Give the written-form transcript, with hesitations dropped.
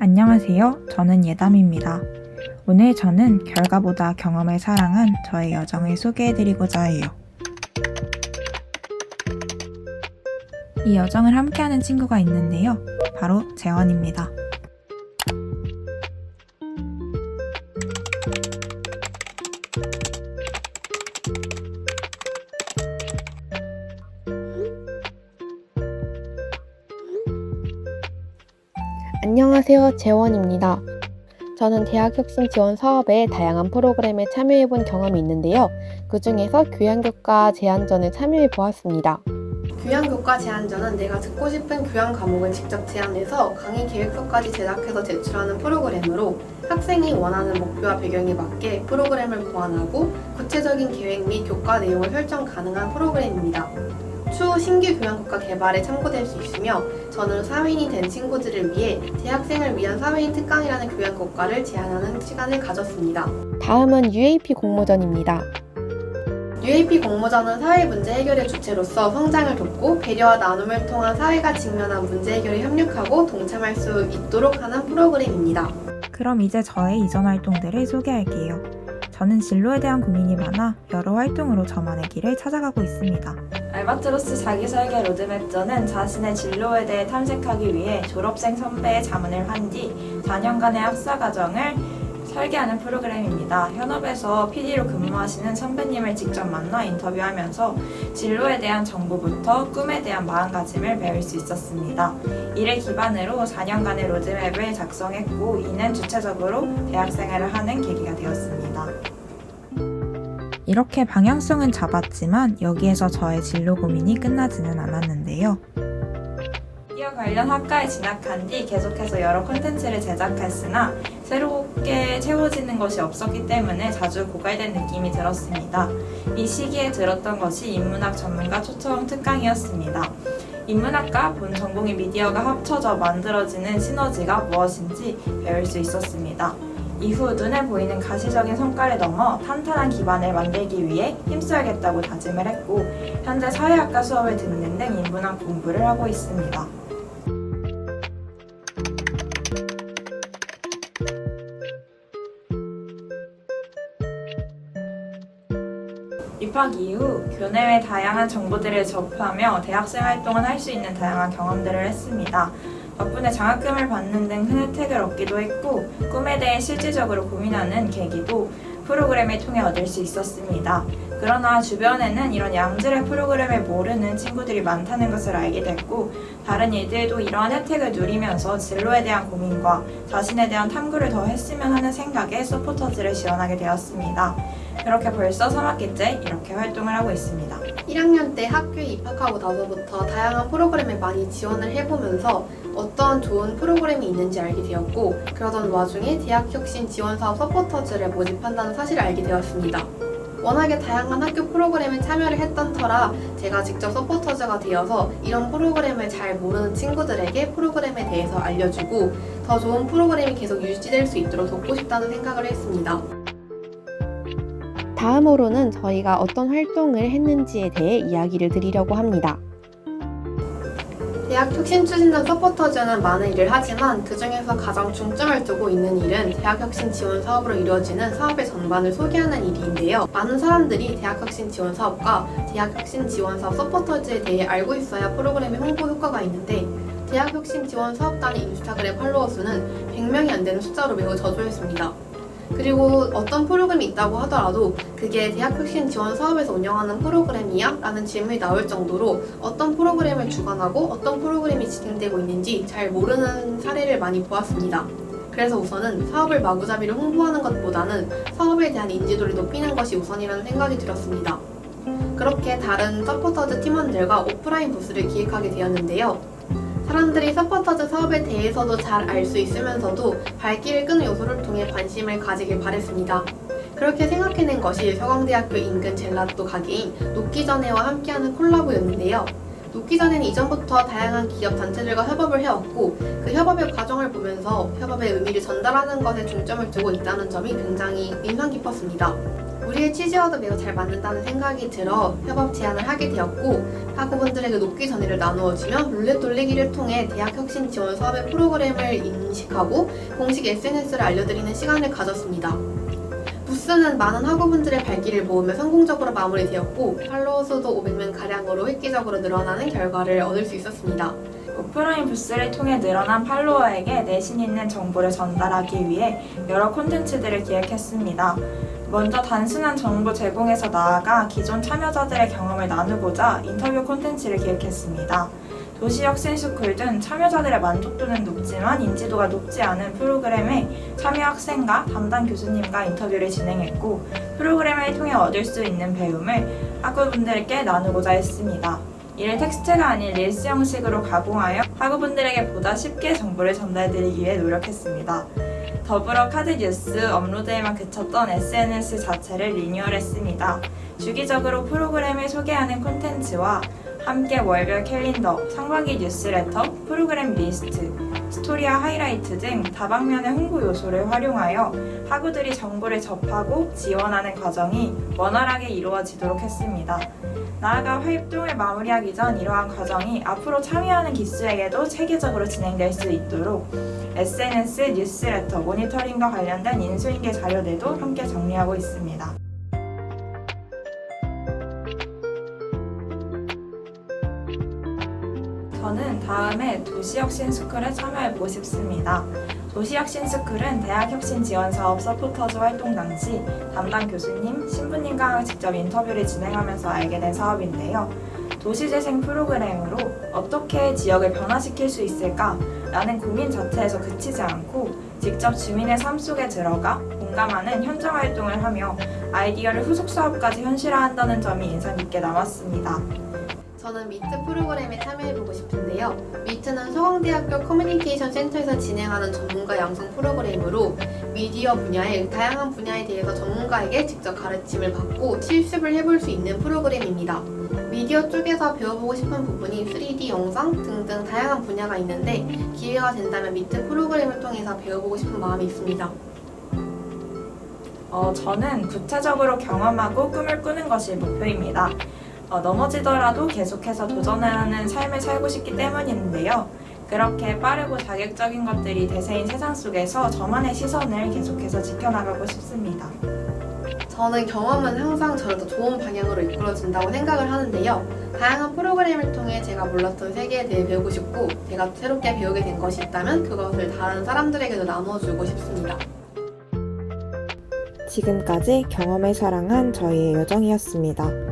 안녕하세요. 저는 예담입니다. 오늘 저는 결과보다 경험을 사랑한 저의 여정을 소개해드리고자 해요. 이 여정을 함께하는 친구가 있는데요. 바로 재원입니다. 안녕하세요. 재원입니다. 저는 대학혁신 지원 사업의 다양한 프로그램에 참여해본 경험이 있는데요. 그 중에서 교양교과 제안전을 참여해 보았습니다. 교양교과 제안전은 내가 듣고 싶은 교양 과목을 직접 제안해서 강의 계획서까지 제작해서 제출하는 프로그램으로 학생이 원하는 목표와 배경에 맞게 프로그램을 고안하고 구체적인 계획 및 교과 내용을 설정 가능한 프로그램입니다. 추후 신규 교양국가 개발에 참고될 수 있으며 저는 사회인이 된 친구들을 위해 대학생을 위한 사회인 특강이라는 교양국가를 제안하는 시간을 가졌습니다. 다음은 UAP 공모전입니다. UAP 공모전은 사회 문제 해결의 주체로서 성장을 돕고 배려와 나눔을 통한 사회가 직면한 문제 해결에 협력하고 동참할 수 있도록 하는 프로그램입니다. 그럼 이제 저의 이전 활동들을 소개할게요. 저는 진로에 대한 고민이 많아 여러 활동으로 저만의 길을 찾아가고 있습니다. 알바트로스 자기설계 로드맵전은 자신의 진로에 대해 탐색하기 위해 졸업생 선배의 자문을 한 뒤 4년간의 학사 과정을 설계하는 프로그램입니다. 현업에서 PD로 근무하시는 선배님을 직접 만나 인터뷰하면서 진로에 대한 정보부터 꿈에 대한 마음가짐을 배울 수 있었습니다. 이를 기반으로 4년간의 로드맵을 작성했고 이는 주체적으로 대학생활을 하는 계기가 되었습니다. 이렇게 방향성은 잡았지만 여기에서 저의 진로 고민이 끝나지는 않았는데요. 미디어 관련 학과에 진학한 뒤 계속해서 여러 콘텐츠를 제작했으나 새롭게 채워지는 것이 없었기 때문에 자주 고갈된 느낌이 들었습니다. 이 시기에 들었던 것이 인문학 전문가 초청 특강이었습니다. 인문학과 본 전공의 미디어가 합쳐져 만들어지는 시너지가 무엇인지 배울 수 있었습니다. 이후 눈에 보이는 가시적인 성과를 넘어 탄탄한 기반을 만들기 위해 힘써야겠다고 다짐을 했고 현재 사회학과 수업을 듣는 등 인문학 공부를 하고 있습니다. 입학 이후 교내외 다양한 정보들을 접하며 대학생 활동을 할 수 있는 다양한 경험들을 했습니다. 덕분에 장학금을 받는 등 혜택을 얻기도 했고 꿈에 대해 실질적으로 고민하는 계기도 프로그램을 통해 얻을 수 있었습니다. 그러나 주변에는 이런 양질의 프로그램을 모르는 친구들이 많다는 것을 알게 됐고 다른 이들도 이러한 혜택을 누리면서 진로에 대한 고민과 자신에 대한 탐구를 더 했으면 하는 생각에 서포터즈를 지원하게 되었습니다. 그렇게 벌써 3학기째 이렇게 활동을 하고 있습니다. 1학년 때 학교에 입학하고 나서부터 다양한 프로그램에 많이 지원을 해보면서 어떤 좋은 프로그램이 있는지 알게 되었고 그러던 와중에 대학혁신 지원사업 서포터즈를 모집한다는 사실을 알게 되었습니다. 워낙에 다양한 학교 프로그램에 참여를 했던 터라 제가 직접 서포터즈가 되어서 이런 프로그램을 잘 모르는 친구들에게 프로그램에 대해서 알려주고 더 좋은 프로그램이 계속 유지될 수 있도록 돕고 싶다는 생각을 했습니다. 다음으로는 저희가 어떤 활동을 했는지에 대해 이야기를 드리려고 합니다. 대학혁신추진단 서포터즈는 많은 일을 하지만 그 중에서 가장 중점을 두고 있는 일은 대학혁신 지원 사업으로 이루어지는 사업의 전반을 소개하는 일인데요. 많은 사람들이 대학혁신 지원 사업과 대학혁신 지원 사업 서포터즈에 대해 알고 있어야 프로그램의 홍보 효과가 있는데 대학혁신 지원 사업단의 인스타그램 팔로워 수는 100명이 안 되는 숫자로 매우 저조했습니다. 그리고 어떤 프로그램이 있다고 하더라도 그게 대학혁신 지원 사업에서 운영하는 프로그램이야? 라는 질문이 나올 정도로 어떤 프로그램을 주관하고 어떤 프로그램이 진행되고 있는지 잘 모르는 사례를 많이 보았습니다. 그래서 우선은 사업을 마구잡이로 홍보하는 것보다는 사업에 대한 인지도를 높이는 것이 우선이라는 생각이 들었습니다. 그렇게 다른 서포터즈 팀원들과 오프라인 부스를 기획하게 되었는데요. 사람들이 서포터즈 사업에 대해서도 잘 알 수 있으면서도 발길을 끄는 요소를 통해 관심을 가지길 바랬습니다. 그렇게 생각해낸 것이 서강대학교 인근 젤라또 가게인 녹기전에와 함께하는 콜라보였는데요. 녹기전에는 이전부터 다양한 기업 단체들과 협업을 해왔고 그 협업의 과정을 보면서 협업의 의미를 전달하는 것에 중점을 두고 있다는 점이 굉장히 인상 깊었습니다. 우리의 취지와도 매우 잘 맞는다는 생각이 들어 협업 제안을 하게 되었고, 학우분들에게 높기 전의를 나누어주며 룰렛 돌리기를 통해 대학혁신 지원 사업의 프로그램을 인식하고 공식 SNS를 알려드리는 시간을 가졌습니다. 부스는 많은 학우분들의 발길을 모으며 성공적으로 마무리되었고, 팔로워 수도 500명가량으로 획기적으로 늘어나는 결과를 얻을 수 있었습니다. 오프라인 부스를 통해 늘어난 팔로워에게 내신 있는 정보를 전달하기 위해 여러 콘텐츠들을 기획했습니다. 먼저 단순한 정보 제공에서 나아가 기존 참여자들의 경험을 나누고자 인터뷰 콘텐츠를 기획했습니다. 도시혁신스쿨 등 참여자들의 만족도는 높지만 인지도가 높지 않은 프로그램에 참여 학생과 담당 교수님과 인터뷰를 진행했고, 프로그램을 통해 얻을 수 있는 배움을 학우분들께 나누고자 했습니다. 이를 텍스트가 아닌 릴스 형식으로 가공하여 학우분들에게 보다 쉽게 정보를 전달드리기 위해 노력했습니다. 더불어 카드 뉴스 업로드에만 그쳤던 SNS 자체를 리뉴얼했습니다. 주기적으로 프로그램을 소개하는 콘텐츠와 함께 월별 캘린더, 상반기 뉴스레터, 프로그램 리스트, 스토리와 하이라이트 등 다방면의 홍보 요소를 활용하여 학우들이 정보를 접하고 지원하는 과정이 원활하게 이루어지도록 했습니다. 나아가 활동을 마무리하기 전 이러한 과정이 앞으로 참여하는 기수에게도 체계적으로 진행될 수 있도록 SNS, 뉴스레터, 모니터링과 관련된 인수인계 자료들도 함께 정리하고 있습니다. 저는 다음에 도시혁신스쿨에 참여해보고 싶습니다. 도시혁신스쿨은 대학혁신지원사업 서포터즈 활동 당시 담당 교수님, 신부님과 직접 인터뷰를 진행하면서 알게 된 사업인데요. 도시재생 프로그램으로 어떻게 지역을 변화시킬 수 있을까라는 고민 자체에서 그치지 않고 직접 주민의 삶 속에 들어가 공감하는 현장 활동을 하며 아이디어를 후속 사업까지 현실화한다는 점이 인상 깊게 남았습니다. 저는 미트 프로그램에 참여해보고 싶은데요. 미트는 서강대학교 커뮤니케이션 센터에서 진행하는 전문가 양성 프로그램으로 미디어 분야의 다양한 분야에 대해서 전문가에게 직접 가르침을 받고 실습을 해볼 수 있는 프로그램입니다. 미디어 쪽에서 배워보고 싶은 부분이 3D 영상 등등 다양한 분야가 있는데, 기회가 된다면 미트 프로그램을 통해서 배워보고 싶은 마음이 있습니다. 저는 구체적으로 경험하고 꿈을 꾸는 것이 목표입니다. 넘어지더라도 계속해서 도전하는 삶을 살고 싶기 때문인데요. 그렇게 빠르고 자극적인 것들이 대세인 세상 속에서 저만의 시선을 계속해서 지켜나가고 싶습니다. 저는 경험은 항상 저를 더 좋은 방향으로 이끌어준다고 생각을 하는데요. 다양한 프로그램을 통해 제가 몰랐던 세계에 대해 배우고 싶고, 제가 새롭게 배우게 된 것이 있다면 그것을 다른 사람들에게도 나눠주고 싶습니다. 지금까지 경험을 사랑한 저희의 여정이었습니다.